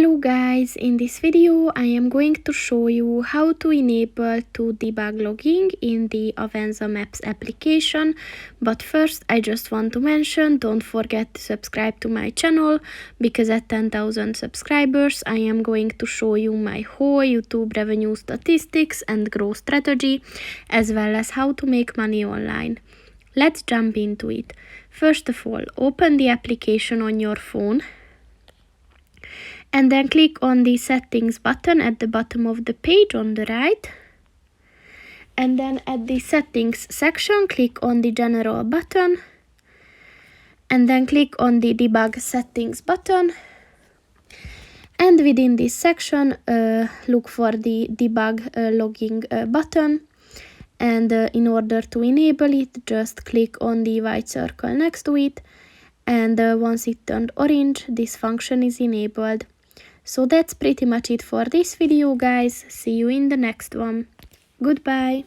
Hello guys, in this video I am going to show you how to enable to debug logging in the Avenza Maps application. But first I just want to mention, don't forget to subscribe to my channel, because at 10,000 subscribers I am going to show you my whole YouTube revenue statistics and growth strategy, as well as how to make money online. Let's jump into it. First of all, open the application on your phone and then click on the settings button at the bottom of the page on the right. And then at the settings section, click on the general button and then click on the debug settings button. And within this section, look for the debug logging button. And in order to enable it, just click on the white circle next to it. And once it turned orange, this function is enabled. So that's pretty much it for this video, guys. See you in the next one. Goodbye.